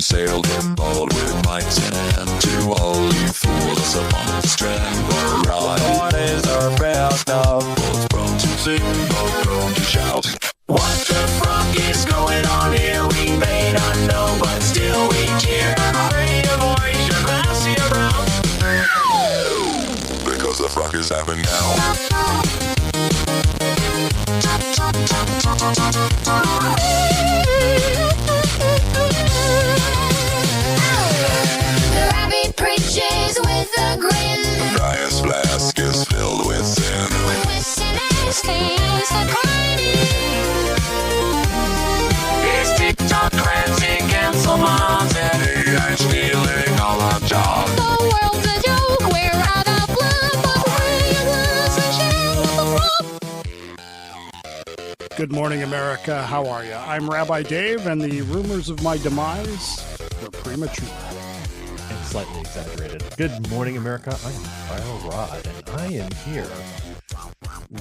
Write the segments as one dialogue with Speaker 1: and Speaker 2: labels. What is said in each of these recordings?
Speaker 1: sailed with bold with might and to all you fools upon the strand or ride. Boys are fast now, both prone to sing, both prone to shout. What the Frock is going on here? We may not know, but still we cheer. Raise your voice, your glass, your brown. Because the Frock is happening now.
Speaker 2: The rabbi preaches with a grin.
Speaker 1: The driest flask is filled with sin.
Speaker 2: With sinners, he's the
Speaker 1: He's TikTok cleansing cancel moms and AI stealing all our jobs.
Speaker 2: The world's a joke, we're out of love, but we lose a share.
Speaker 3: Good morning, America. How are you? I'm Rabbi Dave, and the rumors of my demise were premature.
Speaker 4: And slightly exaggerated. Good morning, America. I'm Friar Rod, and I am here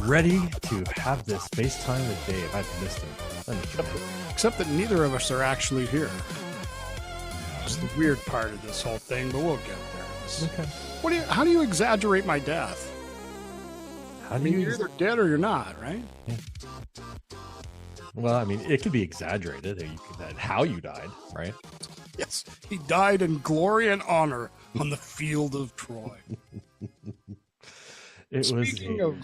Speaker 4: ready to have this FaceTime with Dave. I've missed him.
Speaker 3: Except that neither of us are actually here. It's the weird part of this whole thing, but we'll get there.
Speaker 4: Okay.
Speaker 3: How do you exaggerate my death?
Speaker 4: How
Speaker 3: I
Speaker 4: do
Speaker 3: mean,
Speaker 4: you?
Speaker 3: you're either dead or you're not, right?
Speaker 4: Well, I mean, it could be exaggerated. How you died, right?
Speaker 3: Yes. He died in glory and honor on the field of Troy. Speaking of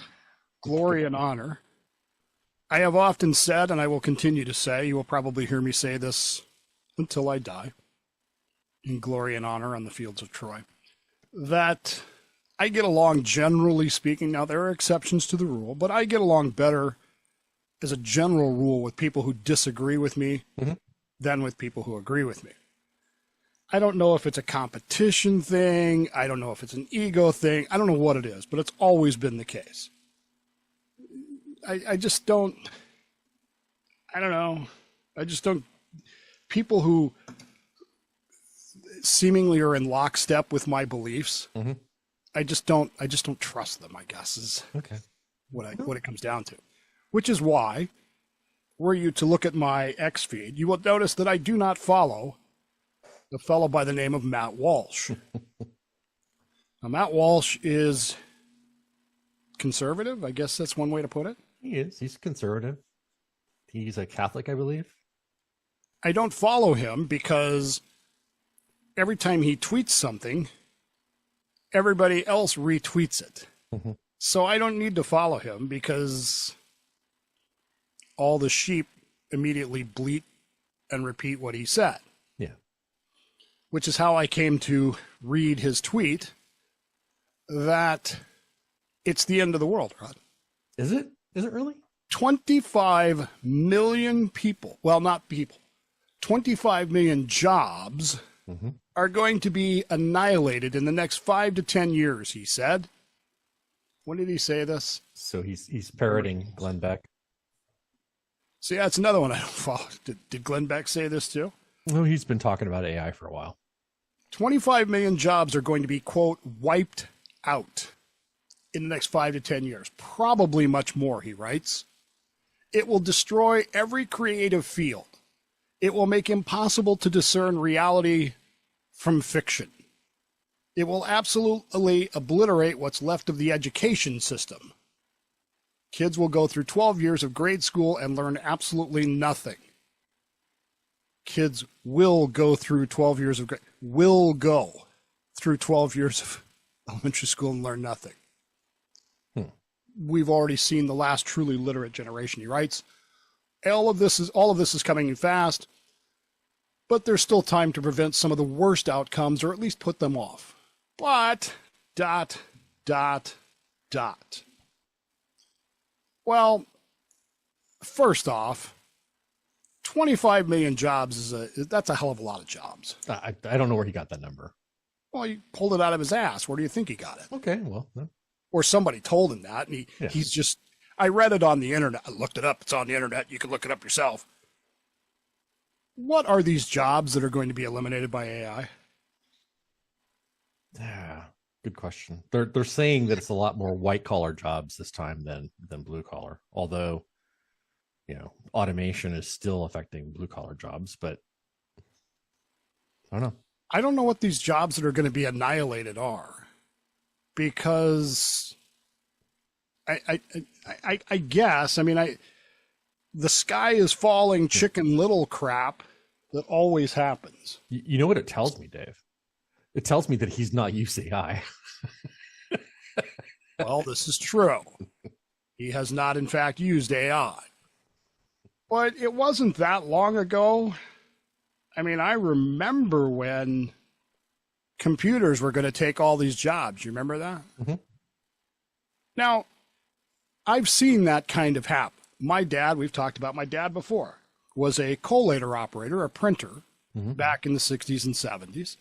Speaker 3: glory and honor, I have often said, and I will continue to say, you will probably hear me say this until I die, in glory and honor on the fields of Troy, that I get along, generally speaking. Now, there are exceptions to the rule, but I get along better as a general rule with people who disagree with me than with people who agree with me. I don't know if it's a competition thing. I don't know if it's an ego thing. I don't know what it is, but it's always been the case. I just don't, I don't know. I just don't, people who seemingly are in lockstep with my beliefs, I just don't trust them, I guess, is what it comes down to. Which is why, were you to look at my X feed, you will notice that I do not follow a fellow by the name of Matt Walsh. Now, Matt Walsh is conservative. I guess that's one way to put it.
Speaker 4: He is. He's conservative. He's a Catholic, I believe.
Speaker 3: I don't follow him because every time he tweets something, everybody else retweets it. So I don't need to follow him because all the sheep immediately bleat and repeat what he said.
Speaker 4: Yeah.
Speaker 3: Which is how I came to read his tweet that it's the end of the world, Rod.
Speaker 4: Is it? Is it really?
Speaker 3: 25 million people, well, not people, 25 million jobs are going to be annihilated in the next 5 to 10 years, he said. When did he say this?
Speaker 4: So he's parroting Glenn Beck.
Speaker 3: See, that's another one I don't follow. Did Glenn Beck say this too?
Speaker 4: Well, he's been talking about AI for a while. 25
Speaker 3: million jobs are going to be, quote, wiped out in the next 5 to 10 years. Probably much more, he writes. It will destroy every creative field. It will make impossible to discern reality from fiction. It will absolutely obliterate what's left of the education system. Kids will go through 12 years of grade school and learn absolutely nothing. Kids will go through 12 years of elementary school and learn nothing. We've already seen the last truly literate generation, he writes. All of this is coming in fast, but there's still time to prevent some of the worst outcomes, or at least put them off. But, ... Well, first off, 25 million jobs that's a hell of a lot of jobs.
Speaker 4: I don't know where he got that number.
Speaker 3: Well, he pulled it out of his ass. Where do you think he got it?
Speaker 4: Okay, well, no.
Speaker 3: Or somebody told him that, and he's just, I read it on the internet. I looked it up. It's on the internet. You can look it up yourself. What are these jobs that are going to be eliminated by AI?
Speaker 4: Yeah, good question. They're saying that it's a lot more white collar jobs this time than blue collar. Although, automation is still affecting blue collar jobs, but I don't know.
Speaker 3: I don't know what these jobs that are going to be annihilated are, because I guess, I mean, the sky is falling Chicken Little crap that always happens.
Speaker 4: You know what it tells me, Dave? It tells me that he's not used AI.
Speaker 3: Well, this is true. He has not, in fact, used AI. But it wasn't that long ago. I mean, I remember when computers were going to take all these jobs. You remember that?
Speaker 4: Mm-hmm.
Speaker 3: Now, I've seen that kind of happen. My dad, we've talked about my dad before, was a collator operator, a printer, back in the 60s and 70s.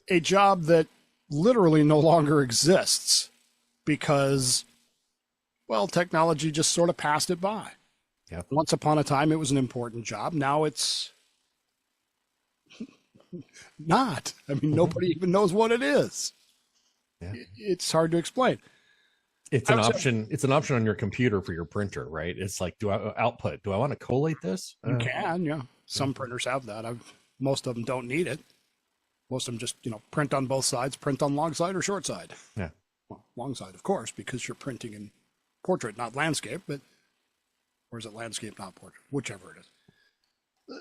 Speaker 3: A job that literally no longer exists because, well, technology just sort of passed it by.
Speaker 4: Yep.
Speaker 3: Once upon a time, it was an important job. Now it's not. I mean, nobody even knows what it is.
Speaker 4: Yeah.
Speaker 3: It's hard to explain.
Speaker 4: It's an option. It's an option on your computer for your printer, right? It's like, do I want to collate this?
Speaker 3: You can, yeah. Some printers have that. Most of them don't need it. Most of them just, print on both sides, print on long side or short side.
Speaker 4: Yeah.
Speaker 3: Well, long side, of course, because you're printing in portrait, not landscape, or is it landscape, not portrait? Whichever it is.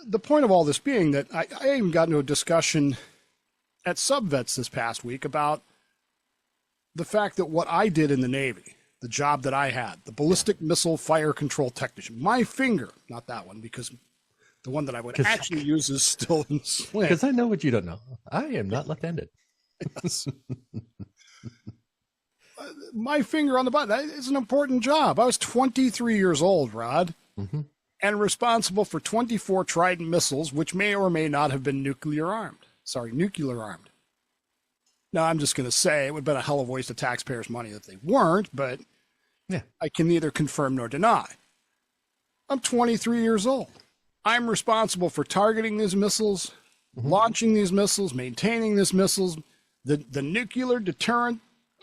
Speaker 3: The point of all this being that I even got into a discussion at Subvets this past week about the fact that what I did in the Navy, the job that I had, the ballistic missile fire control technician, my finger, not that one, because the one that I would actually use is still in sling.
Speaker 4: Because I know what you don't know. I am not left-handed.
Speaker 3: Yes. My finger on the button, that is an important job. I was 23 years old, Rod, and responsible for 24 Trident missiles, which may or may not have been nuclear armed. Now, I'm just going to say it would have been a hell of a waste of taxpayers' money if they weren't, but
Speaker 4: yeah,
Speaker 3: I can neither confirm nor deny. I'm 23 years old. I'm responsible for targeting these missiles, launching these missiles, maintaining these missiles. The nuclear deterrent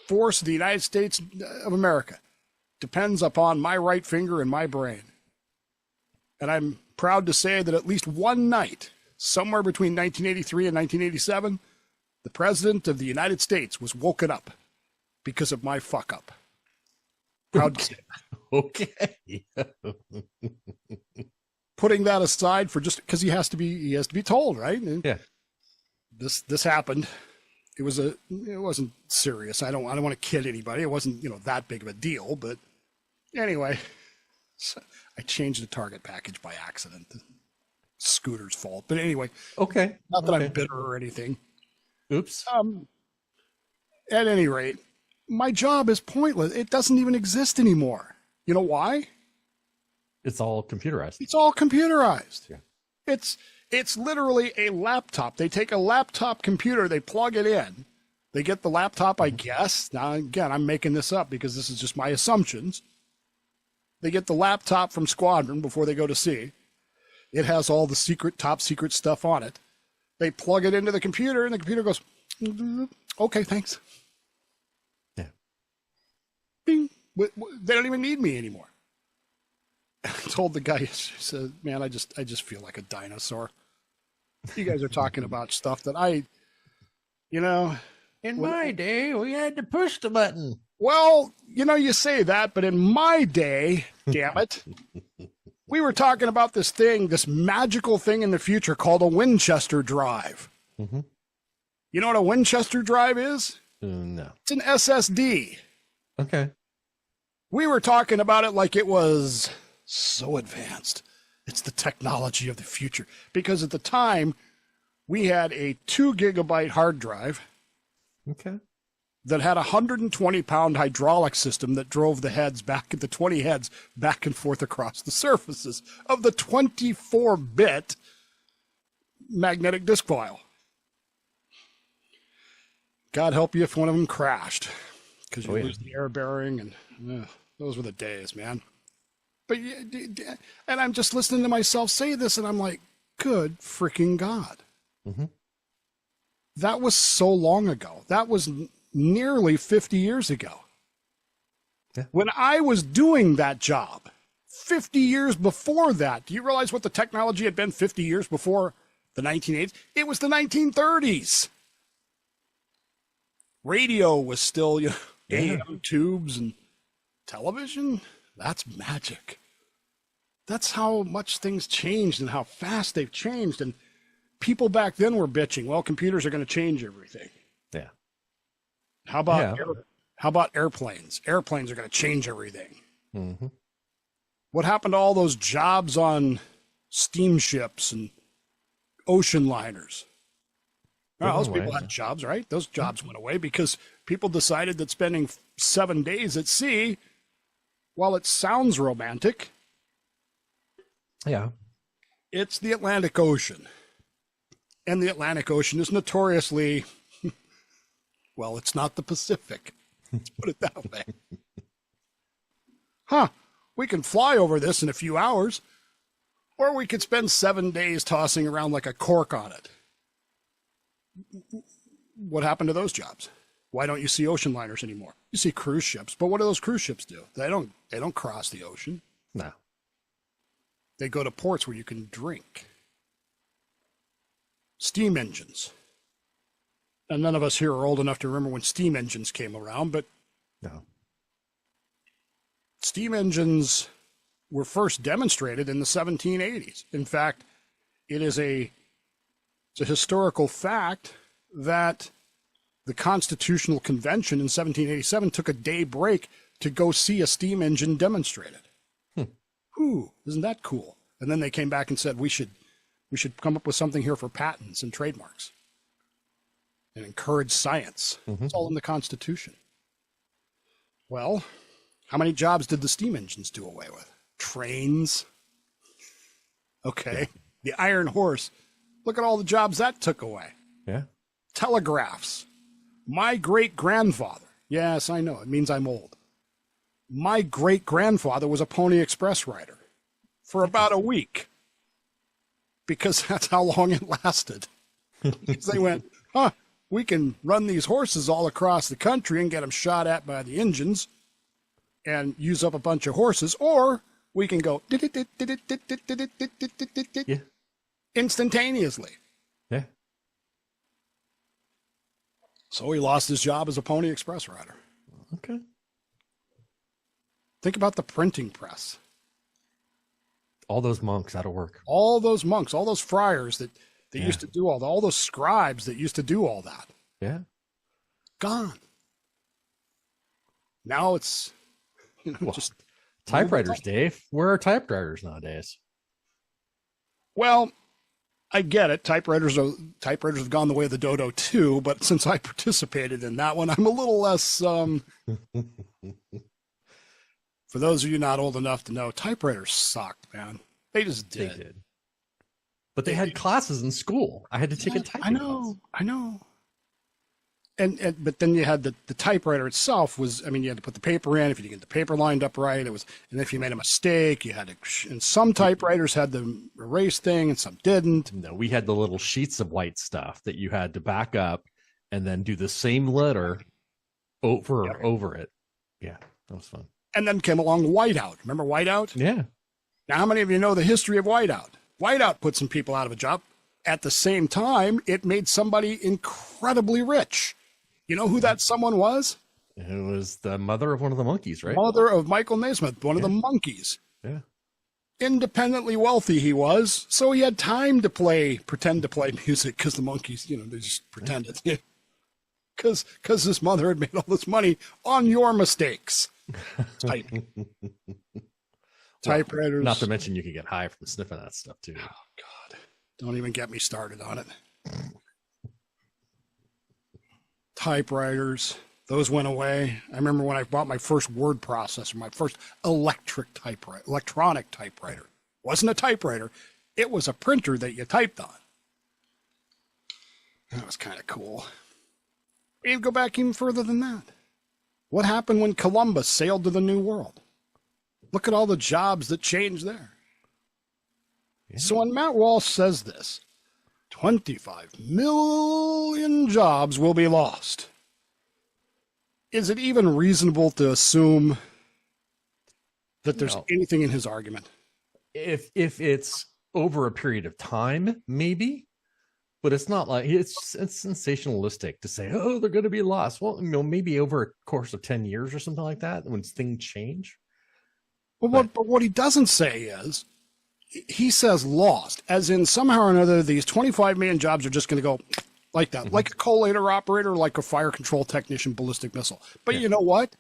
Speaker 3: force of the United States of America depends upon my right finger and my brain. And I'm proud to say that at least one night, somewhere between 1983 and 1987, the President of the United States was woken up because of my fuck up. Proud to say that.
Speaker 4: Okay.
Speaker 3: Putting that aside for just because he has to be told, right? And
Speaker 4: yeah.
Speaker 3: This happened. It wasn't serious. I don't want to kid anybody. It wasn't, that big of a deal, but anyway, so I changed the target package by accident. Scooter's fault. But anyway,
Speaker 4: okay.
Speaker 3: Not that I'm bitter or anything.
Speaker 4: Oops.
Speaker 3: At any rate, my job is pointless. It doesn't even exist anymore. You know why?
Speaker 4: It's all computerized.
Speaker 3: It's all computerized.
Speaker 4: Yeah.
Speaker 3: It's literally a laptop. They take a laptop computer, they plug it in. They get the laptop, I guess. Now, again, I'm making this up because this is just my assumptions. They get the laptop from Squadron before they go to sea. It has all the top secret stuff on it. They plug it into the computer, and the computer goes, okay, thanks.
Speaker 4: Yeah.
Speaker 3: Bing. They don't even need me anymore. I told the guy, I said, man, I just feel like a dinosaur. You guys are talking about stuff that
Speaker 4: in my day, we had to push the button.
Speaker 3: Well, you say that, but in my day, damn it, we were talking about this magical thing in the future called a Winchester drive.
Speaker 4: Mm-hmm.
Speaker 3: You know what a Winchester drive is?
Speaker 4: No.
Speaker 3: It's an SSD.
Speaker 4: Okay.
Speaker 3: We were talking about it like it was so advanced. It's the technology of the future. Because at the time, we had a 2 gigabyte hard drive.
Speaker 4: Okay.
Speaker 3: That had a 120-pound hydraulic system that drove the 20 heads back and forth across the surfaces of the 24-bit magnetic disk file. God help you if one of them crashed, because you lose the air bearing, and those were the days, man. But and I'm just listening to myself say this, and I'm like, good freaking God.
Speaker 4: Mm-hmm.
Speaker 3: That was so long ago. That was nearly 50 years ago.
Speaker 4: Yeah.
Speaker 3: When I was doing that job, 50 years before that, do you realize what the technology had been 50 years before The 1980s. It was the 1930s. Radio was still, AM tubes and television. That's magic. That's how much things changed and how fast they've changed. And people back then were bitching, well, computers are going to change everything.
Speaker 4: Yeah.
Speaker 3: How about airplanes? Airplanes are going to change everything.
Speaker 4: Mm-hmm.
Speaker 3: What happened to all those jobs on steamships and ocean liners? Well, those people had jobs, right? Those jobs went away because people decided that spending 7 days at sea, while it sounds romantic,
Speaker 4: yeah,
Speaker 3: it's the Atlantic Ocean. And the Atlantic Ocean is notoriously, well, it's not the Pacific. Let's put it that way. We can fly over this in a few hours, or we could spend 7 days tossing around like a cork on it. What happened to those jobs? Why don't you see ocean liners anymore? You see cruise ships, but what do those cruise ships do? They don't cross the ocean.
Speaker 4: No.
Speaker 3: They go to ports where you can drink. Steam engines. And none of us here are old enough to remember when steam engines came around, but
Speaker 4: no.
Speaker 3: Steam engines were first demonstrated in the 1780s. In fact, it's a historical fact that the Constitutional Convention in 1787 took a day break to go see a steam engine demonstrated. Ooh, isn't that cool? And then they came back and said we should come up with something here for patents and trademarks and encourage science.
Speaker 4: Mm-hmm.
Speaker 3: It's all in the Constitution. Well, how many jobs did the steam engines do away with? Trains. Okay. Yeah. The Iron Horse. Look at all the jobs that took away.
Speaker 4: Yeah.
Speaker 3: Telegraphs. My great-grandfather. Yes, I know. It means I'm old. My great-grandfather was a Pony Express rider for about a week because that's how long it lasted. Because they went, we can run these horses all across the country and get them shot at by the engines and use up a bunch of horses, or we can go instantaneously.
Speaker 4: Yeah.
Speaker 3: So he lost his job as a Pony Express rider.
Speaker 4: Okay.
Speaker 3: Think about the printing press.
Speaker 4: All those monks out of work.
Speaker 3: All those monks, all those friars that used to do all those scribes that used to do all that.
Speaker 4: Yeah.
Speaker 3: Gone. Now it's just
Speaker 4: typewriters, Dave. Where are typewriters nowadays?
Speaker 3: Well, I get it. Typewriters have gone the way of the dodo too, but since I participated in that one, I'm a little less for those of you not old enough to know, typewriters sucked, man. They just did.
Speaker 4: They did. But they had classes in school. I had to take a typing class.
Speaker 3: I know. And but then you had the typewriter itself was, you had to put the paper in. If you didn't get the paper lined up right, and if you made a mistake, you had to, and some typewriters had the erase thing and some didn't.
Speaker 4: No, we had the little sheets of white stuff that you had to back up and then do the same letter over it. Yeah, that was fun.
Speaker 3: And then came along Whiteout. Remember Whiteout?
Speaker 4: Yeah.
Speaker 3: Now, how many of you know the history of Whiteout? Whiteout put some people out of a job. At the same time, it made somebody incredibly rich. You know who that someone was?
Speaker 4: It was the mother of one of the monkeys, right?
Speaker 3: Mother of Michael Naismith, one of the monkeys.
Speaker 4: Yeah.
Speaker 3: Independently wealthy he was, so he had time to pretend to play music because the monkeys, they just pretended. Because his mother had made all this money on your mistakes. Typing. Typewriters.
Speaker 4: Not to mention you could get high from sniffing that stuff too.
Speaker 3: Oh, God. Don't even get me started on it. Typewriters. Those went away. I remember when I bought my first word processor, my first electronic typewriter. It wasn't a typewriter. It was a printer that you typed on. That was kind of cool. You go back even further than that. What happened when Columbus sailed to the New World? Look at all the jobs that changed there. Yeah. So when Matt Walsh says this, 25 million jobs will be lost. Is it even reasonable to assume that there's anything in his argument?
Speaker 4: If it's over a period of time, maybe. but it's not like it's sensationalistic to say, oh, they're going to be lost. Well, maybe over a course of 10 years or something like that, when things change.
Speaker 3: But what he doesn't say is, he says lost, as in somehow or another, these 25 million jobs are just going to go like that, like a collator operator, like a fire control technician, ballistic missile. But you know what?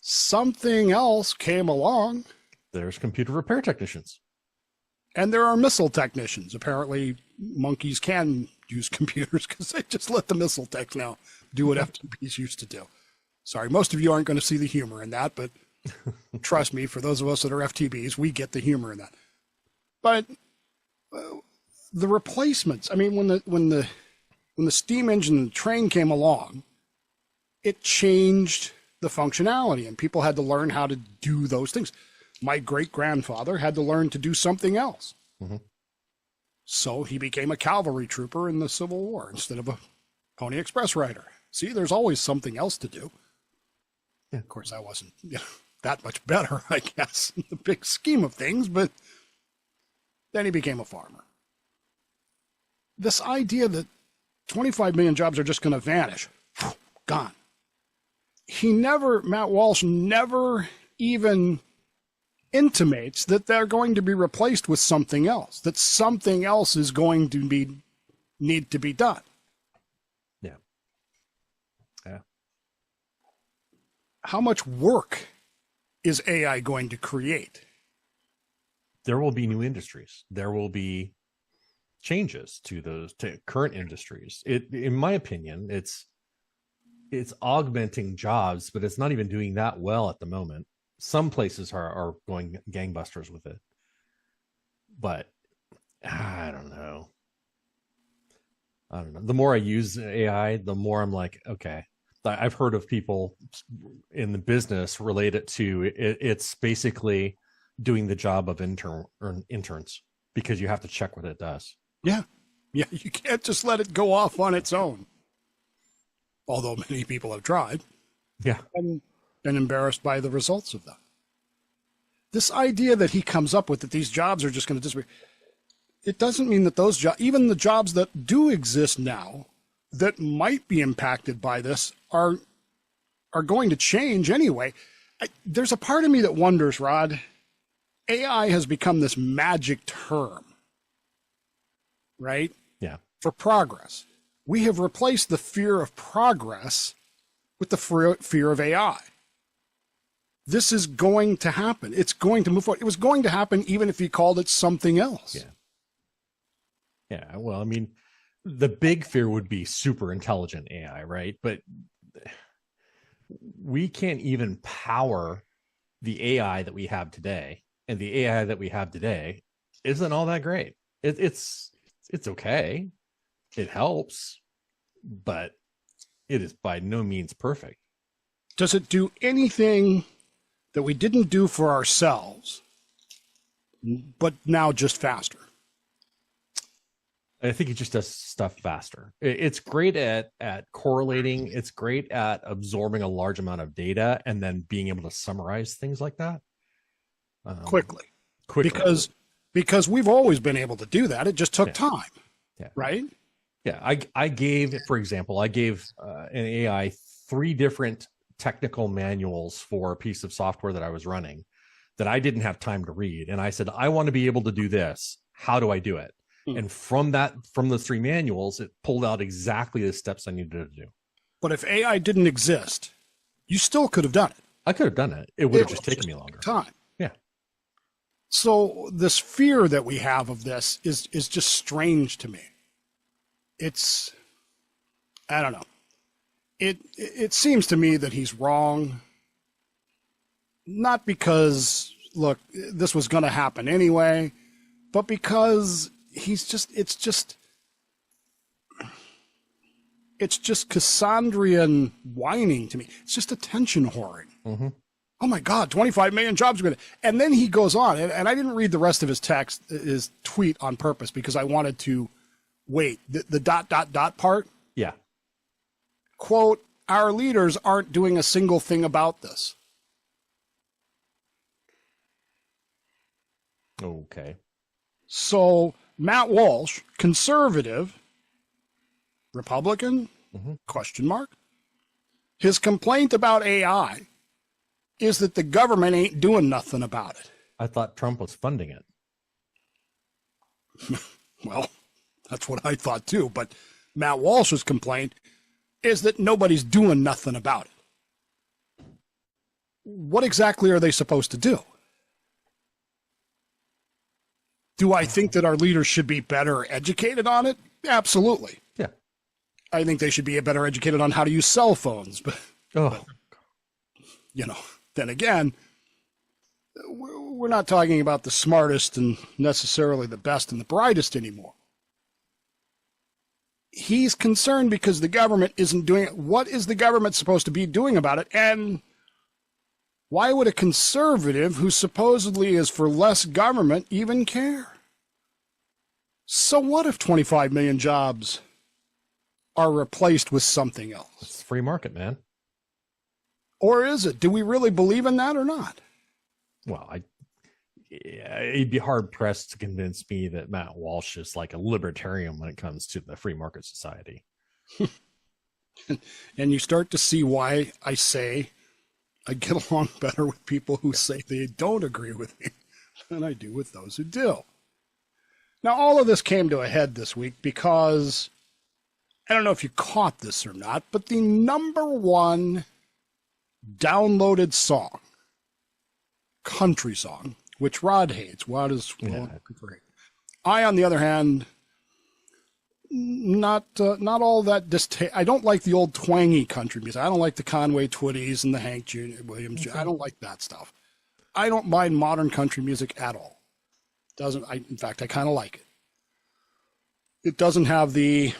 Speaker 3: Something else came along.
Speaker 4: There's computer repair technicians.
Speaker 3: And there are missile technicians. Apparently, monkeys can use computers because they just let the missile techs now do what FTPs used to do. Sorry, most of you aren't going to see the humor in that, but trust me, for those of us that are FTBs, we get the humor in that. But the replacements, I mean, when the steam engine and the train came along, it changed the functionality, and people had to learn how to do those things. My great-grandfather had to learn to do something else. So he became a cavalry trooper in the Civil War instead of a Pony Express rider. See, there's always something else to do. Yeah, of course, I wasn't that much better, I guess, in the big scheme of things, but then he became a farmer. This idea that 25 million jobs are just going to vanish, gone. Matt Walsh never even intimates that they're going to be replaced with something else, that something else is going to need to be done.
Speaker 4: Yeah.
Speaker 3: How much work is AI going to create?
Speaker 4: There will be new industries. There will be changes to current industries. In my opinion, it's augmenting jobs, but it's not even doing that well at the moment. Some places are going gangbusters with it, but I don't know. The more I use AI, the more I'm like, okay, I've heard of people in the business relate it to it's basically doing the job of interns, because you have to check what it does.
Speaker 3: Yeah. You can't just let it go off on its own. Although many people have tried.
Speaker 4: Yeah.
Speaker 3: And been embarrassed by the results of that. This idea that he comes up with, that these jobs are just going to disappear, it doesn't mean that those jobs, even the jobs that do exist now that might be impacted by this, are going to change anyway. There's a part of me that wonders, Rod, AI has become this magic term, right?
Speaker 4: Yeah.
Speaker 3: For progress. We have replaced the fear of progress with the fear of AI. This is going to happen. It's going to move forward. It was going to happen even if he called it something else.
Speaker 4: Yeah. Well, I mean, the big fear would be super intelligent AI, right? But we can't even power the AI that we have today. And the AI that we have today isn't all that great. It's okay. It helps, but it is by no means perfect.
Speaker 3: Does it do anything that we didn't do for ourselves, but now just faster?
Speaker 4: I think it just does stuff faster. It's great at correlating. It's great at absorbing a large amount of data and then being able to summarize things like that
Speaker 3: Quickly.
Speaker 4: quickly.
Speaker 3: Because we've always been able to do that. It just took time.
Speaker 4: Yeah.
Speaker 3: Right?
Speaker 4: Yeah. I gave an AI 3 different technical manuals for a piece of software that I was running that I didn't have time to read. And I said, I want to be able to do this. How do I do it? And from those 3 manuals, it pulled out exactly the steps I needed to do.
Speaker 3: But if AI didn't exist, you still could have done it.
Speaker 4: I could have done it. It would have just taken me longer.
Speaker 3: Time.
Speaker 4: Yeah.
Speaker 3: So this fear that we have of this is just strange to me. It's, I don't know. It seems to me that he's wrong. Not because, look, this was going to happen anyway, but because it's just Cassandrian whining to me. It's just attention whoring.
Speaker 4: Mm-hmm.
Speaker 3: Oh my God, 25 million jobs are going to, and then he goes on, and I didn't read the rest of his tweet on purpose because I wanted to wait. The ... part.
Speaker 4: Yeah.
Speaker 3: Quote, our leaders aren't doing a single thing about this.
Speaker 4: Okay.
Speaker 3: So Matt Walsh, conservative, Republican, question mark. His complaint about AI is that the government ain't doing nothing about it.
Speaker 4: I thought Trump was funding it.
Speaker 3: Well, that's what I thought too. But Matt Walsh's complaint is that nobody's doing nothing about it. What exactly are they supposed to do? Do I think that our leaders should be better educated on it? Absolutely.
Speaker 4: Yeah.
Speaker 3: I think they should be better educated on how to use cell phones. But, you know, then again, we're not talking about the smartest and necessarily the best and the brightest anymore. He's concerned because the government isn't doing it. What is the government supposed to be doing about it? And why would a conservative who supposedly is for less government even care? So what if 25 million jobs are replaced with something else?
Speaker 4: It's free market, man.
Speaker 3: Or is it? Do we really believe in that or not?
Speaker 4: Well, it'd be hard pressed to convince me that Matt Walsh is like a libertarian when it comes to the free market society.
Speaker 3: And you start to see why I say I get along better with people who say they don't agree with me than I do with those who do. Now, all of this came to a head this week because I don't know if you caught this or not, but the #1 downloaded song, country song, which Rod hates. Rod is great. I, on the other hand, not all that I don't like the old twangy country music. I don't like the Conway Twitties and the Hank Jr. Williams. I don't like that stuff. I don't mind modern country music at all. In fact, I kind of like it. It doesn't have the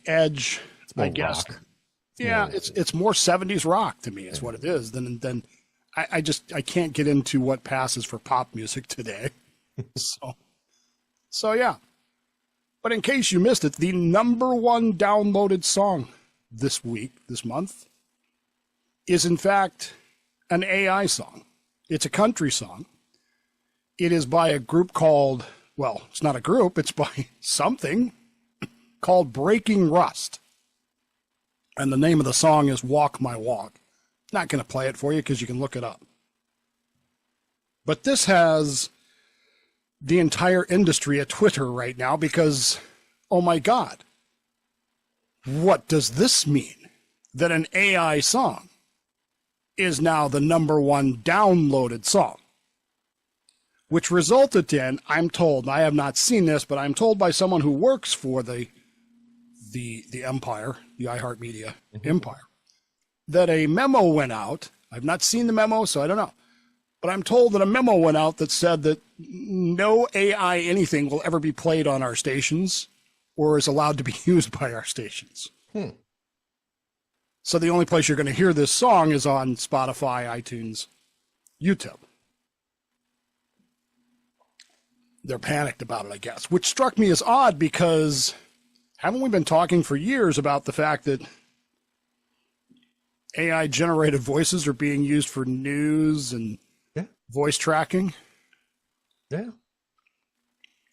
Speaker 3: edge, I guess.
Speaker 4: Rock.
Speaker 3: Yeah, it's more 70s rock to me. Is what it is. Then I can't get into what passes for pop music today. So yeah. But in case you missed it, the #1 downloaded song this month, is in fact an AI song. It's a country song. It is by a group called, well, it's not a group, it's by something called Breaking Rust. And the name of the song is Walk My Walk. Not going to play it for you because you can look it up. But this has the entire industry at Twitter right now because, oh my God, what does this mean? That an AI song is now the #1 downloaded song. Which resulted in, I'm told, and I have not seen this, but I'm told by someone who works for the empire, the iHeartMedia empire, that a memo went out. I've not seen the memo, so I don't know. But I'm told that a memo went out that said that no AI anything will ever be played on our stations or is allowed to be used by our stations. So the only place you're going to hear this song is on Spotify, iTunes, YouTube. They're panicked about it, I guess, which struck me as odd because haven't we been talking for years about the fact that AI-generated voices are being used for news and voice tracking?
Speaker 4: Yeah.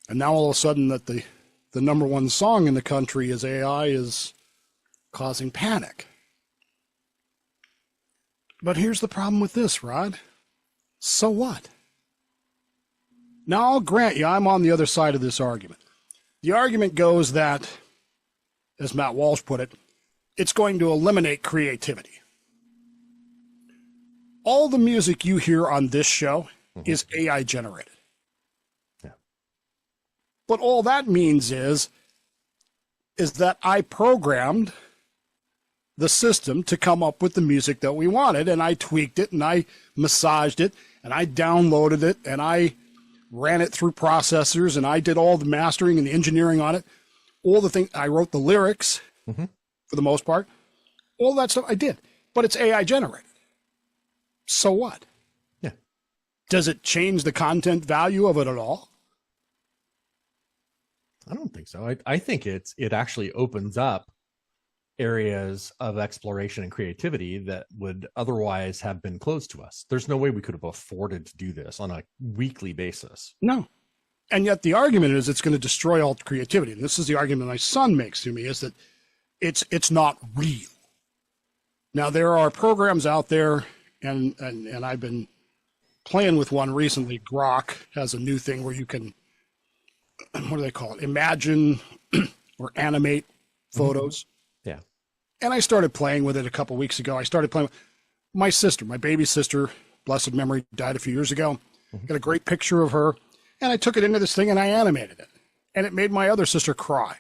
Speaker 3: And now all of a sudden that the #1 song in the country is AI is causing panic. But here's the problem with this, Rod. So what? Now, I'll grant you, I'm on the other side of this argument. The argument goes that, as Matt Walsh put it, it's going to eliminate creativity. All the music you hear on this show is AI generated.
Speaker 4: Yeah.
Speaker 3: But all that means is that I programmed the system to come up with the music that we wanted, and I tweaked it, and I massaged it, and I downloaded it, and I ran it through processors, and I did all the mastering and the engineering on it. All the things, I wrote the lyrics for the most part. All that stuff I did, but it's AI generated. So what?
Speaker 4: Yeah.
Speaker 3: Does it change the content value of it at all?
Speaker 4: I don't think so. I think it actually opens up areas of exploration and creativity that would otherwise have been closed to us. There's no way we could have afforded to do this on a weekly basis.
Speaker 3: No. And yet the argument is it's going to destroy all creativity. And this is the argument my son makes to me, is that it's not real. Now, there are programs out there, and I've been playing with one recently. Grok has a new thing where you can, what do they call it? Imagine or animate photos.
Speaker 4: Yeah.
Speaker 3: And I started playing with it a couple weeks ago. I started playing with my sister, my baby sister, blessed memory, died a few years ago. Got a great picture of her. And I took it into this thing and I animated it. And it made my other sister cry.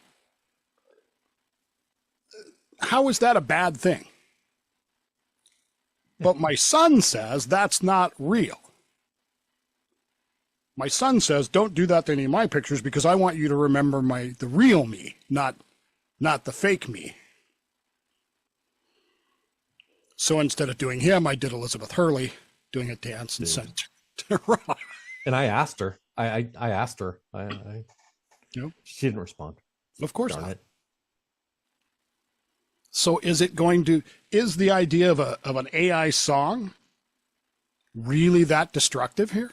Speaker 3: How is that a bad thing? But my son says that's not real. My son says, don't do that to any of my pictures because I want you to remember the real me, not the fake me. So instead of doing him, I did Elizabeth Hurley doing a dance and sent it to Rod.
Speaker 4: And I asked her. I asked her.
Speaker 3: Yep.
Speaker 4: She didn't respond.
Speaker 3: Of course
Speaker 4: Darn
Speaker 3: not.
Speaker 4: it.
Speaker 3: So is the idea of an AI song really that destructive here?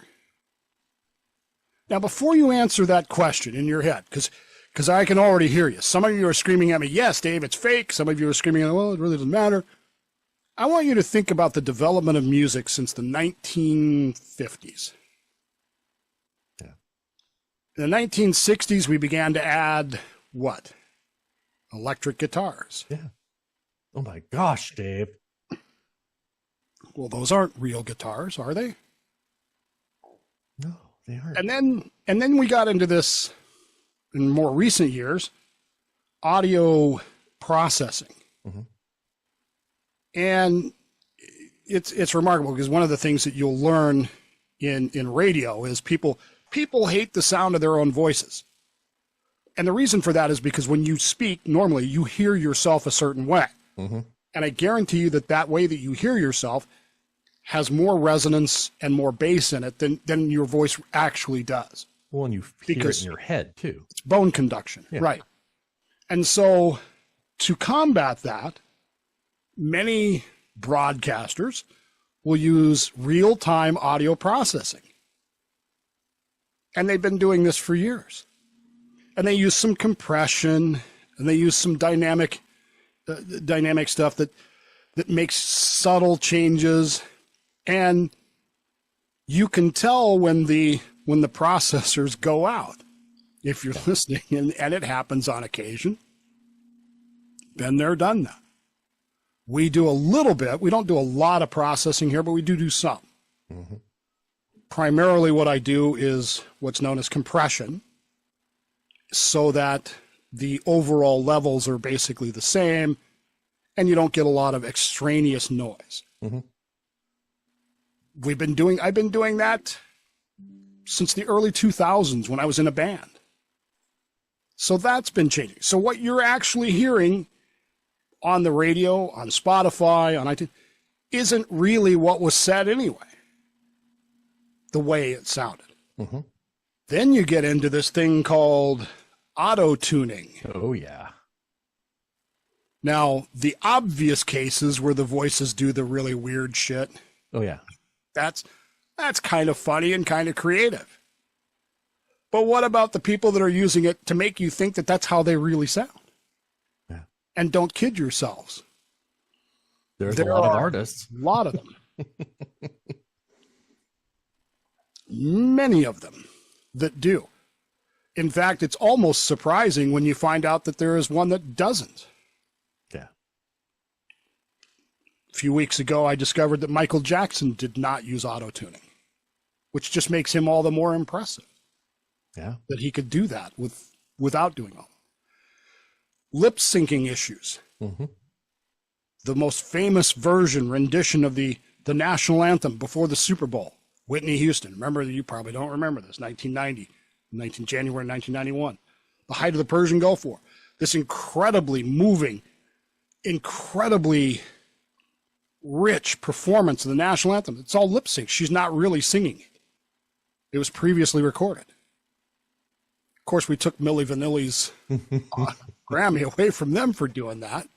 Speaker 3: Now, before you answer that question in your head, because I can already hear you. Some of you are screaming at me, yes, Dave, it's fake. Some of you are screaming, well, it really doesn't matter. I want you to think about the development of music since the 1950s.
Speaker 4: Yeah.
Speaker 3: In the 1960s, we began to add what? Electric guitars.
Speaker 4: Yeah. Oh my gosh, Dave.
Speaker 3: Well, those aren't real guitars, are they?
Speaker 4: No, they aren't.
Speaker 3: And then we got into this in more recent years, audio processing.
Speaker 4: Mm-hmm.
Speaker 3: And it's remarkable because one of the things that you'll learn in radio is people hate the sound of their own voices. And the reason for that is because when you speak, normally you hear yourself a certain way.
Speaker 4: Mm-hmm.
Speaker 3: And I guarantee you that way that you hear yourself has more resonance and more bass in it than your voice actually does.
Speaker 4: Well, and you hear it in your head, too.
Speaker 3: It's bone conduction,
Speaker 4: Yeah.
Speaker 3: right. And so to combat that, many broadcasters will use real-time audio processing. And they've been doing this for years. And they use some compression, and they use some dynamic stuff that makes subtle changes. And you can tell when the processors go out, if you're listening, and it happens on occasion. Been there, done that. We do a little bit. We don't do a lot of processing here, but we do some.
Speaker 4: Mm-hmm.
Speaker 3: Primarily what I do is what's known as compression, so that the overall levels are basically the same and you don't get a lot of extraneous noise.
Speaker 4: Mm-hmm.
Speaker 3: I've been doing that since the early 2000s when I was in a band. So that's been changing. So what you're actually hearing on the radio, on Spotify, on iTunes, isn't really what was said anyway, the way it sounded.
Speaker 4: Mm-hmm.
Speaker 3: Then you get into this thing called auto-tuning.
Speaker 4: Oh, yeah.
Speaker 3: Now, the obvious cases where the voices do the really weird shit,
Speaker 4: Oh, yeah.
Speaker 3: that's kind of funny and kind of creative. But what about the people that are using it to make you think that that's how they really sound?
Speaker 4: Yeah.
Speaker 3: And don't kid yourselves.
Speaker 4: There's
Speaker 3: There
Speaker 4: a lot of
Speaker 3: are
Speaker 4: artists.
Speaker 3: A lot of them. Many of them that do. In fact, it's almost surprising when you find out that there is one that doesn't.
Speaker 4: Yeah.
Speaker 3: A few weeks ago, I discovered that Michael Jackson did not use auto-tuning, which just makes him all the more impressive.
Speaker 4: Yeah.
Speaker 3: That he could do that without doing all. Lip syncing issues.
Speaker 4: Mm-hmm.
Speaker 3: The most famous rendition of the national anthem before the Super Bowl. Whitney Houston. Remember, you probably don't remember this. 1990, January 1991. The height of the Persian Gulf War. This incredibly moving, incredibly rich performance of the national anthem. It's all lip sync. She's not really singing it. It was previously recorded. Of course, we took Milli Vanilli's Grammy away from them for doing that.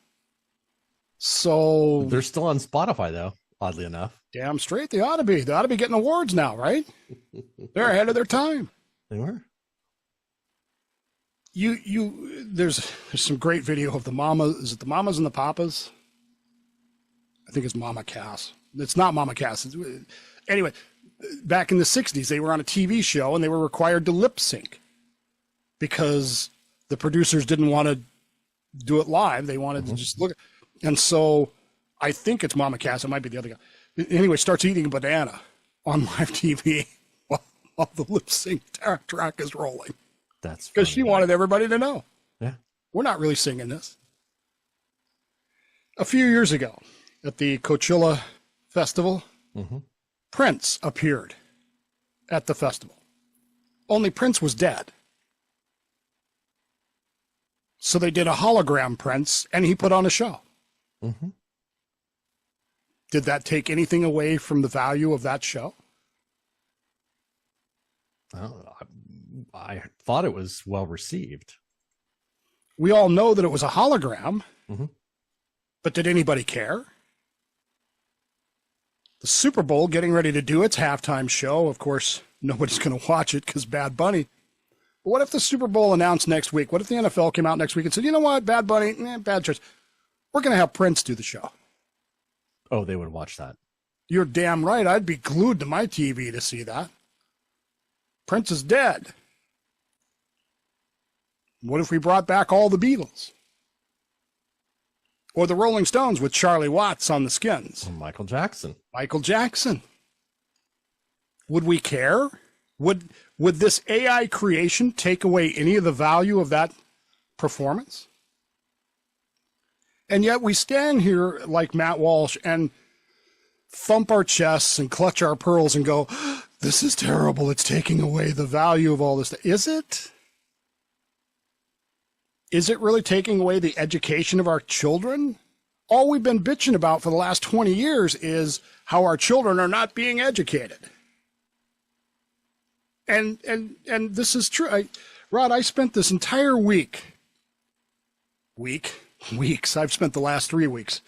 Speaker 3: So
Speaker 4: They're still on Spotify, though, oddly enough.
Speaker 3: damn straight they ought to be. They ought to be getting awards now, right? They're ahead of their time.
Speaker 4: They were.
Speaker 3: there's some great video of the mama. Is it the mamas and the papas? I think it's Mama Cass. It's not Mama Cass. Anyway, back in the 60s, they were on a TV show and they were required to lip sync because the producers didn't want to do it live. They wanted to just look. And so I think it's Mama Cass. It might be the other guy. Anyway, starts eating a banana on live TV while the lip sync track is rolling.
Speaker 4: That's
Speaker 3: because she wanted everybody to know.
Speaker 4: Yeah.
Speaker 3: We're not really singing this. A few years ago at the Coachella Festival, Prince appeared at the festival. Only Prince was dead. So they did a hologram Prince, and he put on a show. Did that take anything away from the value of that show?
Speaker 4: I thought it was well received.
Speaker 3: We all know that it was a hologram, but did anybody care? The Super Bowl getting ready to do its halftime show. Of course, nobody's going to watch it because Bad Bunny. But what if the Super Bowl announced next week? What if the NFL came out next week and said, you know what, Bad Bunny, bad choice. We're going to have Prince do the show.
Speaker 4: Oh, they would watch that.
Speaker 3: You're damn right. I'd be glued to my TV to see that. Prince is dead. What if we brought back all the Beatles? Or the Rolling Stones with Charlie Watts on the skins?
Speaker 4: Or Michael Jackson.
Speaker 3: Michael Jackson. Would we care? Would this AI creation take away any of the value of that performance? And yet we stand here like Matt Walsh and thump our chests and clutch our pearls and go, this is terrible. It's taking away the value of all this. Is it? Is it really taking away the education of our children? All we've been bitching about for the last 20 years is how our children are not being educated. And this is true. Rod, I spent this entire weeks. I've spent the last 3 weeks.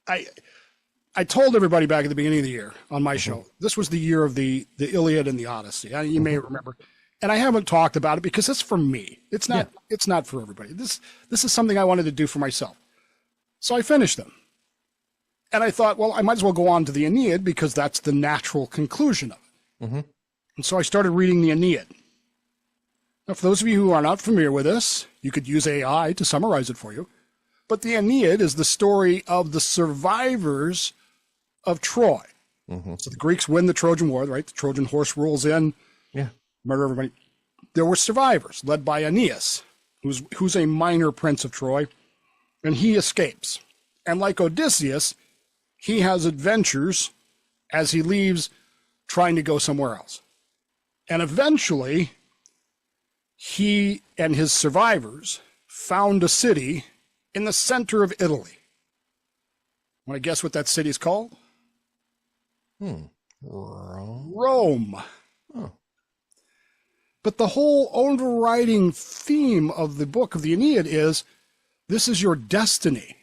Speaker 3: I told everybody back at the beginning of the year on my show, this was the year of the Iliad and the Odyssey. You may remember. And I haven't talked about it because it's for me. It's not, It's not for everybody. This is something I wanted to do for myself. So I finished them. And I thought, well, I might as well go on to the Aeneid because that's the natural conclusion of it. And so I started reading the Aeneid. Now, for those of you who are not familiar with this, you could use AI to summarize it for you. But the Aeneid is the story of the survivors of Troy. So the Greeks win the Trojan War, right? The Trojan horse rolls in, murder everybody. There were survivors led by Aeneas, who's a minor prince of Troy, and he escapes. And like Odysseus, he has adventures as he leaves trying to go somewhere else. And eventually, he and his survivors found a city in the center of Italy. Want to guess what that city's called? Rome.
Speaker 4: Oh.
Speaker 3: But the whole overriding theme of the book of the Aeneid is, this is your destiny.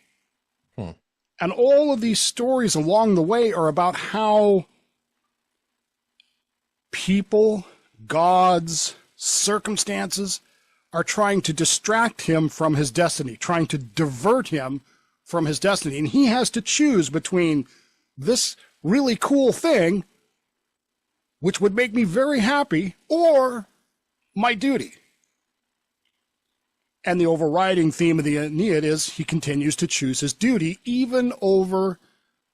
Speaker 3: And all of these stories along the way are about how people, gods, circumstances are trying to distract him from his destiny, trying to divert him from his destiny. And he has to choose between this really cool thing, which would make me very happy, or my duty. And the overriding theme of the Aeneid is he continues to choose his duty even over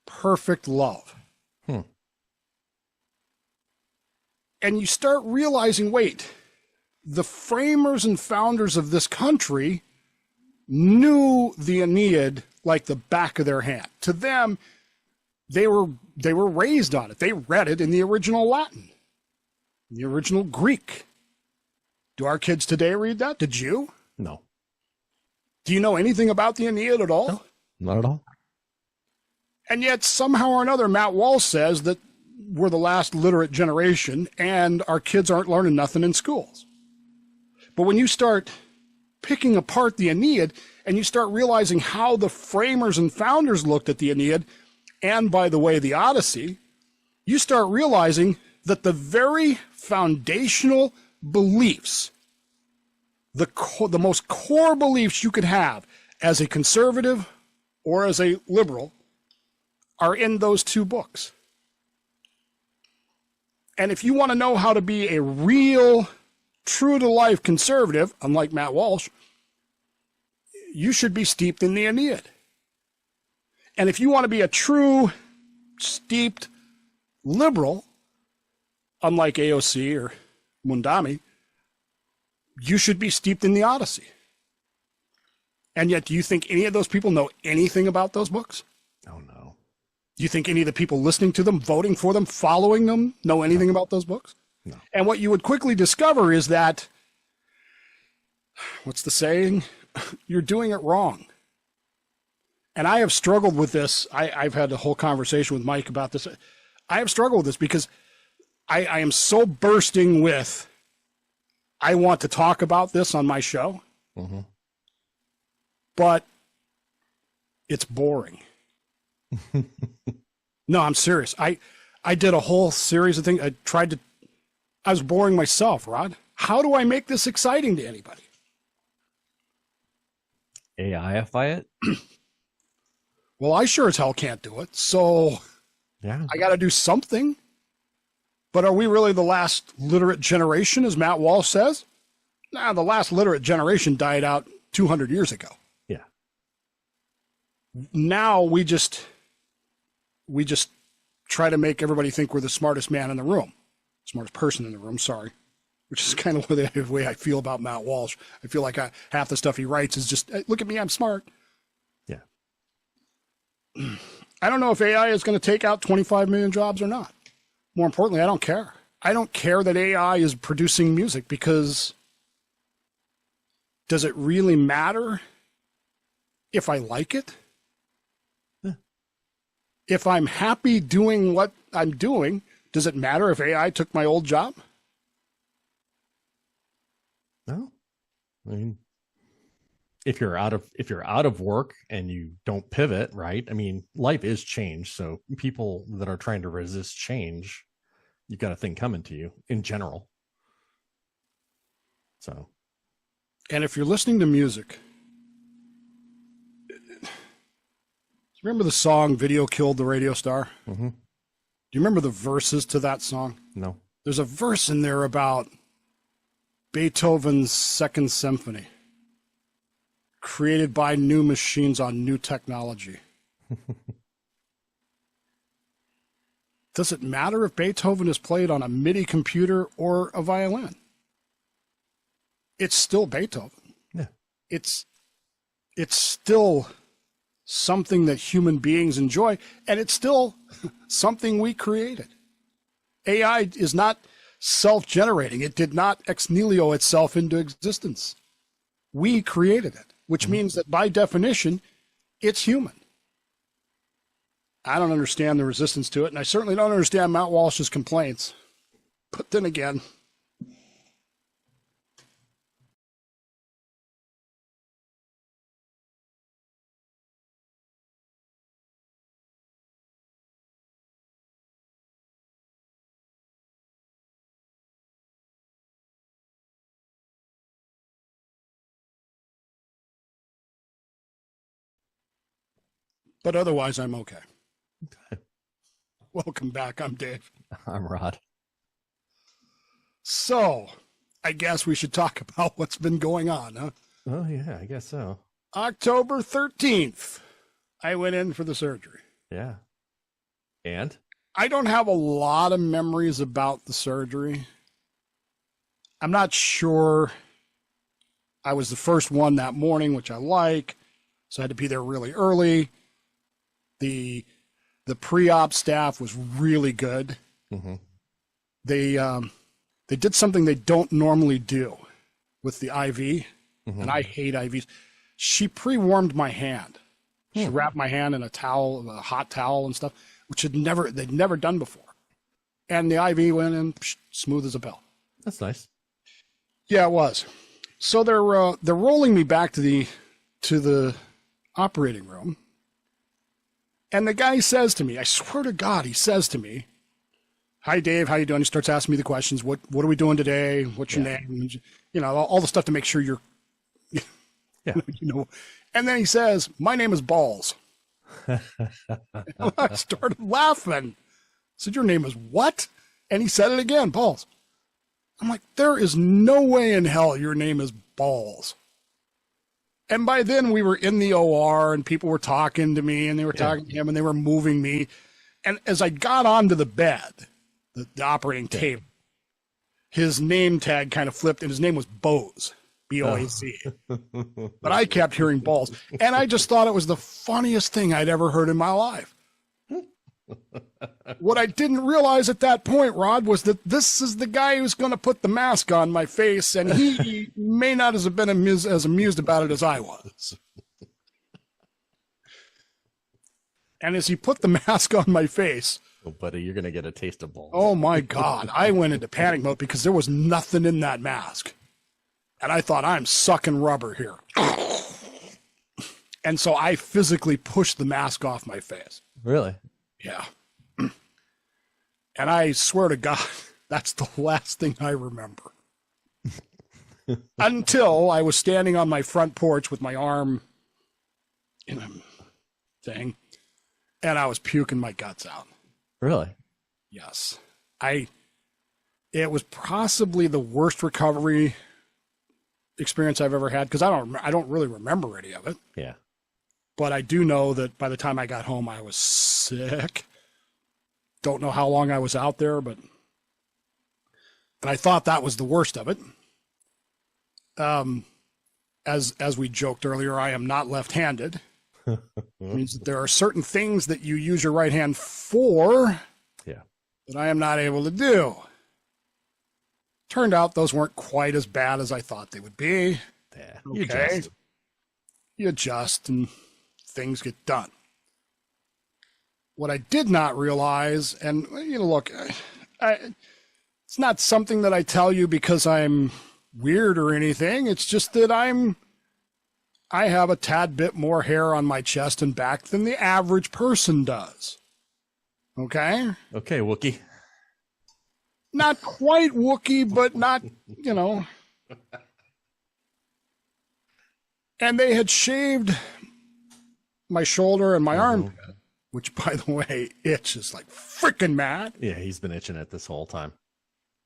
Speaker 3: perfect love. And you start realizing, wait, the framers and founders of this country knew the Aeneid like the back of their hand. To them, they were raised on it. They read it in the original Latin, the original Greek. Do our kids today read that? Did you?
Speaker 4: No.
Speaker 3: Do you know anything about the Aeneid at all?
Speaker 4: No, not at all.
Speaker 3: And yet somehow or another, Matt Walsh says that we're the last literate generation and our kids aren't learning nothing in schools. But when you start picking apart the Aeneid and you start realizing how the framers and founders looked at the Aeneid, and by the way, the Odyssey, you start realizing that the very foundational beliefs the most core beliefs you could have as a conservative or as a liberal are in those two books. And if you want to know how to be a real, true-to-life conservative, unlike Matt Walsh, you should be steeped in the Aeneid. And if you want to be a true, steeped liberal, unlike AOC or Mundami, you should be steeped in the Odyssey. And yet, do you think any of those people know anything about those books?
Speaker 4: Oh, no.
Speaker 3: Do you think any of the people listening to them, voting for them, following them, know anything about those books?
Speaker 4: No.
Speaker 3: And what you would quickly discover is that, what's the saying? You're doing it wrong. And I have struggled with this. I've had a whole conversation with Mike about this. I have struggled with this because I am so bursting with, I want to talk about this on my show, but it's boring. No, I'm serious. I did a whole series of things. I was boring myself, Rod. How do I make this exciting to anybody?
Speaker 4: AIify it?
Speaker 3: Well, I sure as hell can't do it. So
Speaker 4: Yeah.
Speaker 3: I got to do something. But are we really the last literate generation, as Matt Walsh says? Nah, the last literate generation died out 200 years ago.
Speaker 4: Yeah.
Speaker 3: Now we just try to make everybody think we're the smartest man in the room, smartest person in the room, sorry, which is kind of the way I feel about Matt Walsh. I feel like half the stuff he writes is just, hey, look at me, I'm smart.
Speaker 4: Yeah.
Speaker 3: I don't know if AI is going to take out 25 million jobs or not. More importantly, I don't care. I don't care that AI is producing music, because does it really matter if I like it?
Speaker 4: Yeah.
Speaker 3: If I'm happy doing what I'm doing, does it matter if AI took my old job?
Speaker 4: No. I mean, if you're out of work and you don't pivot, right? I mean, life is change. So people that are trying to resist change, you've got a thing coming to you in general. So.
Speaker 3: And if you're listening to music, remember the song "Video Killed the Radio Star"?
Speaker 4: Mm-hmm.
Speaker 3: Do you remember the verses to that song?
Speaker 4: No.
Speaker 3: There's a verse in there about Beethoven's Second Symphony, created by new machines on new technology. Does it matter if Beethoven is played on a MIDI computer or a violin? It's still Beethoven.
Speaker 4: Yeah.
Speaker 3: It's still something that human beings enjoy, and it's still something we created. AI is not self-generating. It did not ex nihilo itself into existence. We created it, which means that by definition, it's human. I don't understand the resistance to it, and I certainly don't understand Matt Walsh's complaints. But then again, but otherwise, I'm okay.
Speaker 4: Okay.
Speaker 3: Welcome back. I'm Dave.
Speaker 4: I'm Rod.
Speaker 3: So, I guess we should talk about what's been going on, huh?
Speaker 4: Oh, yeah, I guess so.
Speaker 3: October 13th, I went in for the surgery.
Speaker 4: Yeah. And?
Speaker 3: I don't have a lot of memories about the surgery. I'm not sure. I was the first one that morning, which I like, so I had to be there really early. The pre-op staff was really good.
Speaker 4: Mm-hmm.
Speaker 3: They did something they don't normally do with the IV, and I hate IVs. She pre-warmed my hand. She wrapped my hand in a towel, a hot towel and stuff, which they'd never done before. And the IV went in smooth as a bell.
Speaker 4: That's nice.
Speaker 3: Yeah, it was. So they're rolling me back to the operating room. And the guy says to me, I swear to God, he says to me, hi, Dave, how you doing? He starts asking me the questions. What are we doing today? What's your name? You know, all the stuff to make sure you're, you know. And then he says, my name is Balls. I started laughing. I said, your name is what? And he said it again, Balls. I'm like, there is no way in hell your name is Balls. And by then we were in the OR and people were talking to me and they were talking to him and they were moving me. And as I got onto the bed, the operating table, his name tag kind of flipped and his name was Bose. B-O-A-Z. But I kept hearing Balls. And I just thought it was the funniest thing I'd ever heard in my life. What I didn't realize at that point, Rod, was that this is the guy who's going to put the mask on my face, and he may not have been as amused about it as I was. And as he put the mask on my face...
Speaker 4: Oh, buddy, you're going to get a taste of balls.
Speaker 3: Oh, my God. I went into panic mode because there was nothing in that mask. And I thought, I'm sucking rubber here. And so I physically pushed the mask off my face.
Speaker 4: Really?
Speaker 3: Yeah. And I swear to God, that's the last thing I remember. Until I was standing on my front porch with my arm in a thing, and I was puking my guts out.
Speaker 4: Really?
Speaker 3: Yes. It was possibly the worst recovery experience I've ever had, because I don't really remember any of it.
Speaker 4: Yeah.
Speaker 3: But I do know that by the time I got home, I was sick. Don't know how long I was out there, but I thought that was the worst of it. As we joked earlier, I am not left-handed. It means that there are certain things that you use your right hand for that I am not able to do. Turned out those weren't quite as bad as I thought they would be.
Speaker 4: Yeah,
Speaker 3: okay. You adjust and things get done. What I did not realize, and look, it's not something that I tell you because I'm weird or anything. It's just that I have a tad bit more hair on my chest and back than the average person does. Okay?
Speaker 4: Okay, Wookie.
Speaker 3: Not quite Wookie, but not, And they had shaved my shoulder and my armpit, which, by the way, itches like freaking mad.
Speaker 4: Yeah, he's been itching it this whole time.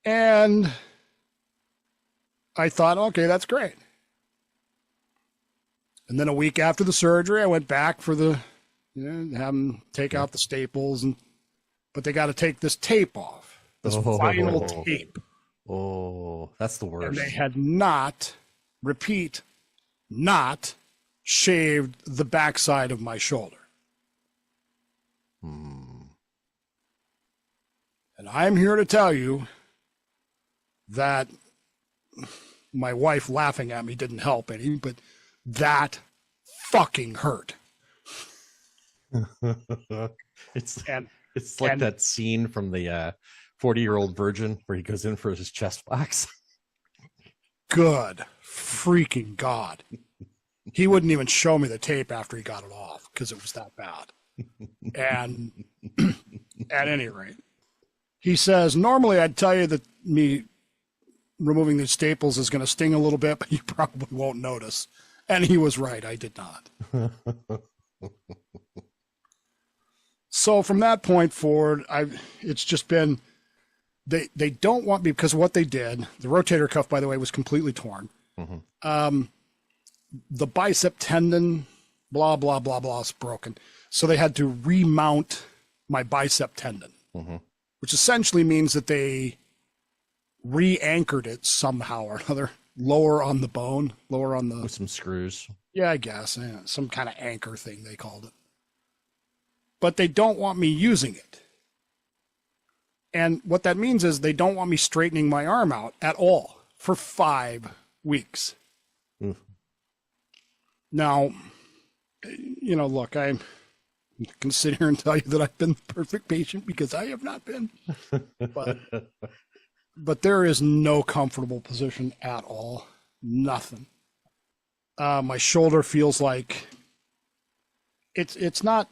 Speaker 3: And I thought, okay, that's great. And then a week after the surgery, I went back for have them take out the staples, but they got to take this tape off, this vinyl tape.
Speaker 4: Oh, that's the worst.
Speaker 3: And they had not shaved the backside of my shoulder. And I'm here to tell you that my wife laughing at me didn't help any, but that fucking hurt.
Speaker 4: It's like that scene from the 40-Year-Old Virgin where he goes in for his chest wax.
Speaker 3: Good freaking God. He wouldn't even show me the tape after he got it off because it was that bad. And at any rate, he says, normally I'd tell you that me removing the staples is going to sting a little bit, but you probably won't notice. And he was right. I did not. So from that point forward, it's just been, they don't want me, because of what they did. The rotator cuff, by the way, was completely torn. The bicep tendon, blah, blah, blah, blah, is broken. So they had to remount my bicep tendon, which essentially means that they re-anchored it somehow or another, lower on the bone, lower on the...
Speaker 4: With some screws.
Speaker 3: Yeah, I guess. Yeah, some kind of anchor thing, they called it. But they don't want me using it. And what that means is they don't want me straightening my arm out at all for 5 weeks. Now, look, I can sit here and tell you that I've been the perfect patient, because I have not been. But there is no comfortable position at all. Nothing. My shoulder feels like it's not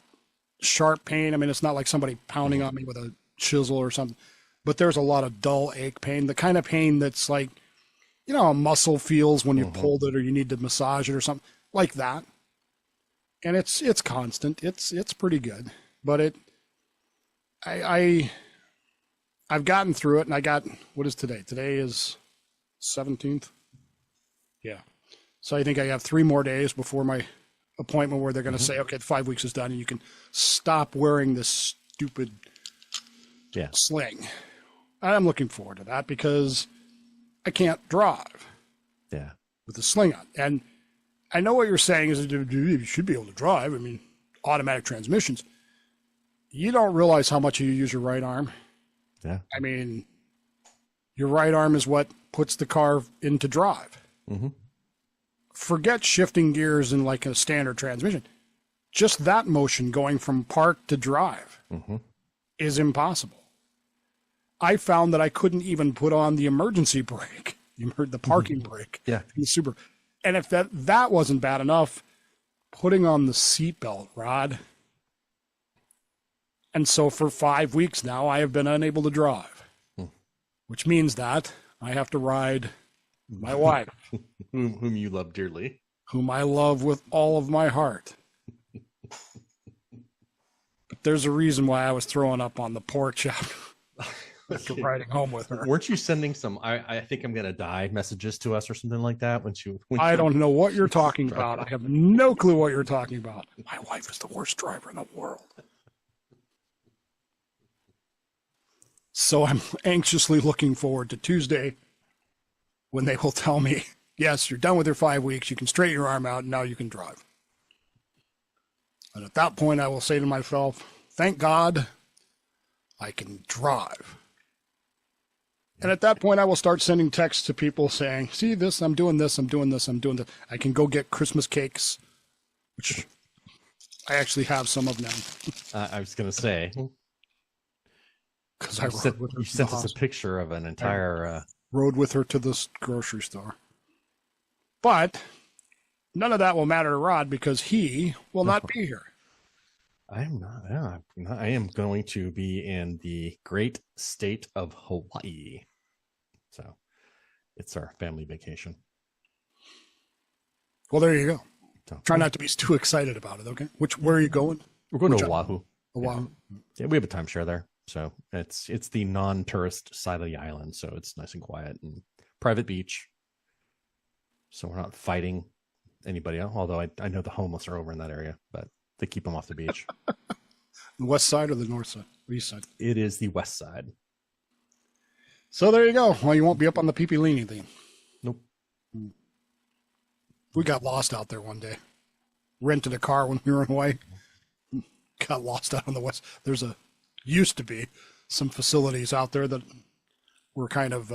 Speaker 3: sharp pain. I mean, it's not like somebody pounding on me with a chisel or something, but there's a lot of dull ache pain, the kind of pain that's like, you know, a muscle feels when you pulled it or you need to massage it or something like that. And it's constant. It's pretty good, but I've gotten through it, and I got, what is today? Today is 17th. Yeah. So I think I have 3 more days before my appointment where they're going to say, okay, 5 weeks is done and you can stop wearing this stupid sling. I'm looking forward to that because I can't drive with the sling on. And I know what you're saying is you should be able to drive. I mean, automatic transmissions. You don't realize how much you use your right arm.
Speaker 4: Yeah.
Speaker 3: I mean, your right arm is what puts the car into drive.
Speaker 4: Mm-hmm.
Speaker 3: Forget shifting gears in like a standard transmission. Just that motion going from park to drive is impossible. I found that I couldn't even put on the emergency brake. You heard the parking brake.
Speaker 4: Yeah.
Speaker 3: The super. And if that wasn't bad enough, putting on the seatbelt rod. And so for 5 weeks now, I have been unable to drive, which means that I have to ride my wife,
Speaker 4: whom you love dearly,
Speaker 3: whom I love with all of my heart. But there's a reason why I was throwing up on the porch after riding home with her.
Speaker 4: Weren't you sending some I think I'm gonna die messages to us or something like that when
Speaker 3: I don't know what you're talking about. I have no clue what you're talking about. My wife is the worst driver in the world. So I'm anxiously looking forward to Tuesday when they will tell me, yes, you're done with your 5 weeks. You can straighten your arm out and now you can drive. And at that point, I will say to myself, thank God I can drive. And at that point, I will start sending texts to people saying, see this, I'm doing this, I'm doing this, I'm doing this. I can go get Christmas cakes, which I actually have some of now.
Speaker 4: I was going to say.
Speaker 3: Because
Speaker 4: you sent us a picture of an entire...
Speaker 3: rode with her to the grocery store. But none of that will matter to Rod because he will not be here.
Speaker 4: I'm not. Yeah, I am going to be in the great state of Hawaii. So it's our family vacation.
Speaker 3: Well, there you go.
Speaker 4: So,
Speaker 3: try not to be too excited about it, okay? Where are you going?
Speaker 4: We're going to Oahu.
Speaker 3: Oahu.
Speaker 4: Yeah, we have a timeshare there. So it's the non-tourist side of the island. So it's nice and quiet and private beach. So we're not fighting anybody else. Although I know the homeless are over in that area, but they keep them off the beach.
Speaker 3: The west side or the north side? Or east side?
Speaker 4: It is the west side.
Speaker 3: So there you go. Well, you won't be up on the Pipilini thing.
Speaker 4: Nope.
Speaker 3: We got lost out there one day. Rented a car when we were in Hawaii. Got lost out on the west. Used to be some facilities out there that were kind of,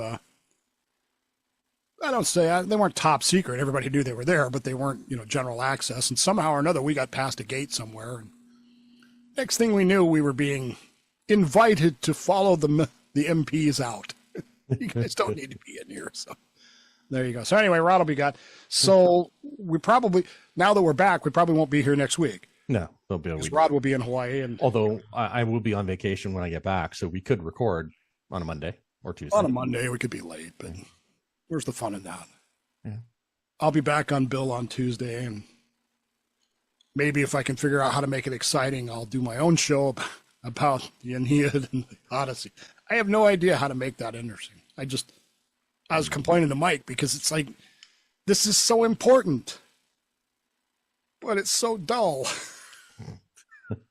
Speaker 3: they weren't top secret. Everybody knew they were there, but they weren't, general access. And somehow or another, we got past a gate somewhere. And next thing we knew, we were being invited to follow the MPs out. You guys don't need to be in here. So there you go. So anyway, Rod will be gone. So we probably, now that we're back, we probably won't be here next week.
Speaker 4: No, there'll be a week.
Speaker 3: Rod will be in Hawaii. And
Speaker 4: although I will be on vacation when I get back, so we could record on a Monday or Tuesday.
Speaker 3: On a Monday, we could be late, but where's the fun in that?
Speaker 4: Yeah.
Speaker 3: I'll be back on Bill on Tuesday, and maybe if I can figure out how to make it exciting, I'll do my own show about the Aeneid and the Odyssey. I have no idea how to make that interesting. I was complaining to Mike because it's like, this is so important, but it's so dull.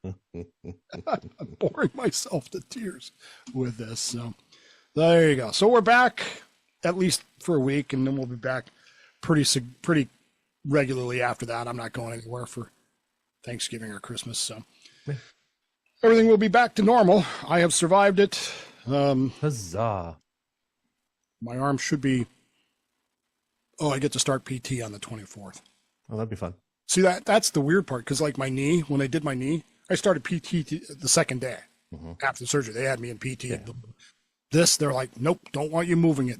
Speaker 3: I'm boring myself to tears with this. So there you go. So we're back at least for a week, and then we'll be back pretty regularly after that. I'm not going anywhere for Thanksgiving or Christmas. So everything will be back to normal. I have survived it.
Speaker 4: Huzzah.
Speaker 3: My arm should be, I get to start PT on the 24th.
Speaker 4: Oh, that'd be fun.
Speaker 3: See, that's the weird part, because like my knee, when I did my knee, I started PT the second day after the surgery. They had me in PT. Yeah. They're like, nope, don't want you moving it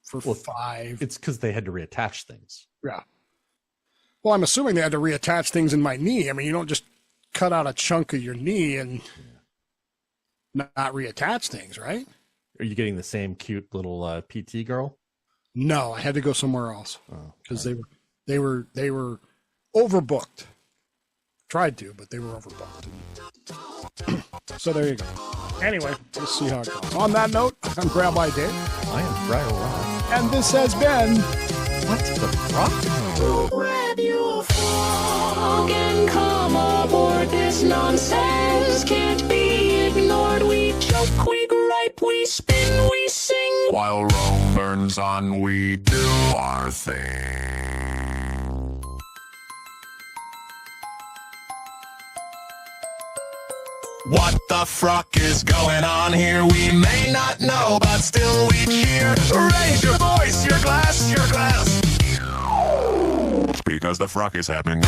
Speaker 3: for 5.
Speaker 4: It's because they had to reattach things.
Speaker 3: Yeah. Well, I'm assuming they had to reattach things in my knee. I mean, you don't just cut out a chunk of your knee and not reattach things, right?
Speaker 4: Are you getting the same cute little PT girl?
Speaker 3: No, I had to go somewhere else
Speaker 4: Oh,
Speaker 3: because they were overbooked. Tried to, but they were overbooked. So there you go. Anyway, let's see how it goes. On that note, I'm Rabbi Dave,
Speaker 4: I am Friar Rod.
Speaker 3: and this has been
Speaker 4: What the Frock?
Speaker 2: Grab your frog and come aboard. This nonsense can't be ignored. We joke, we gripe, we spin, we sing.
Speaker 1: While Rome burns on, we do our thing. What the frock is going on here? We may not know, but still we cheer. Raise your voice, your glass, your glass. Because the frock is happening.